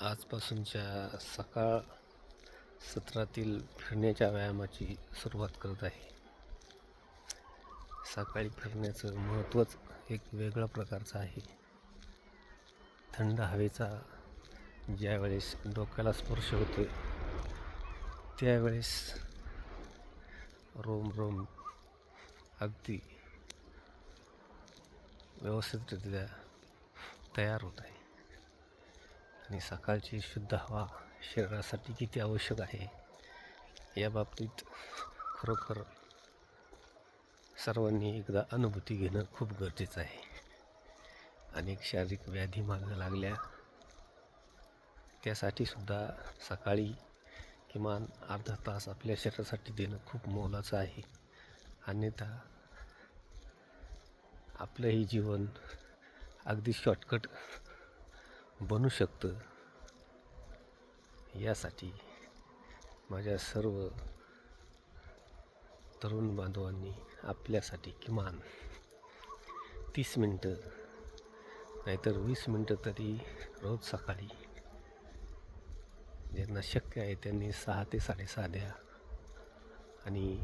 आजपासूनच्या सकाळ सत्रातील फिरण्याच्या व्यायामाची सुरुवात करत आहे. सकाळी फिरण्याचं महत्त्वच एक वेगळ्या प्रकारचं आहे. थंड हवेचा ज्यावेळेस डोक्याला स्पर्श होतो त्यावेळेस रोम रोम अगदी व्यवस्थितरित्या तयार होत आहे. आणि सकाळची शुद्ध हवा शरीरासाठी किती आवश्यक आहे या बाबतीत खरोखर सर्वांनी एकदा अनुभूती घेणं खूप गरजेचं आहे. अनेक शारीरिक व्याधी मागं लागल्या, त्यासाठी सुद्धा सकाळी किमान अर्धा तास आपल्या शरीरासाठी देणं खूप मोलाचं आहे. अन्यथा आपलंही जीवन अगदी शॉर्टकट बनू शकतं. यासाठी माझ्या सर्व तरुण बांधवांनी आपल्यासाठी किमान 30 मिनटं नाहीतर 20 मिनटं तरी रोज सकाळी, ज्यांना शक्य आहे त्यांनी 6 ते 6:30 द्या. आणि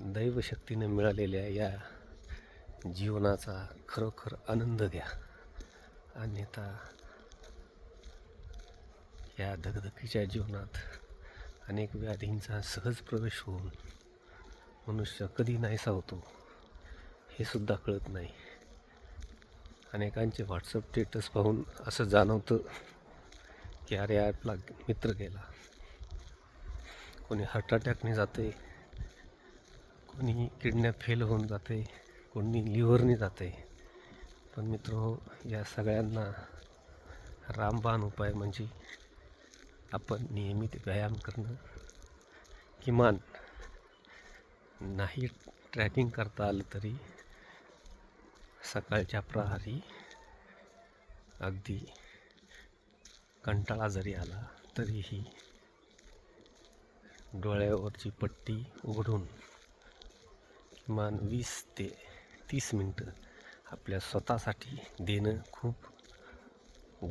दैवशक्तीने मिळालेल्या या जीवनाचा खरोखर आनंद घ्या. अन्यथा या धगधकीच्या जीवनात अनेक व्याधींचा सहज प्रवेश होऊन मनुष्य कधी नाहीसा होतो हे सुद्धा कळत नाही. अनेकांचे व्हॉट्सअप स्टेटस पाहून असं जाणवतं की अरे आपला मित्र गेला. कोणी हार्ट अटॅकने जाते, कोणी किडनॅप फेल होऊन जाते, कोणी लिव्हरने जाते. पण मित्र, या सगळ्यांना रामबाण उपाय म्हणजे आपण नियमित व्यायाम करणं. किमान नाही ट्रॅकिंग करता आलं तरी सकाळच्या प्रहरी अगदी कंटाळा जरी आला तरीही डोळ्यावरची पट्टी उघडून किमान 20 ते 30 मिनटं आपल्या स्वतःसाठी देणं खूप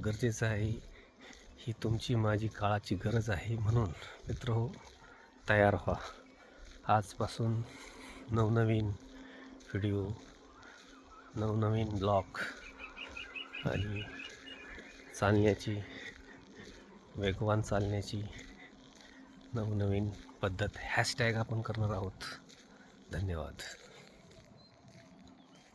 गरजेचं आहे. ही तुमची माझी काळाची गरज आहे. म्हणून मित्रहो, तयार व्हा. आजपासून नवनवीन व्हिडिओ, नवनवीन ब्लॉग आणि चालण्याची, वेगवान चालण्याची नवनवीन पद्धत हॅशटॅग आपण करणार आहोत. धन्यवाद.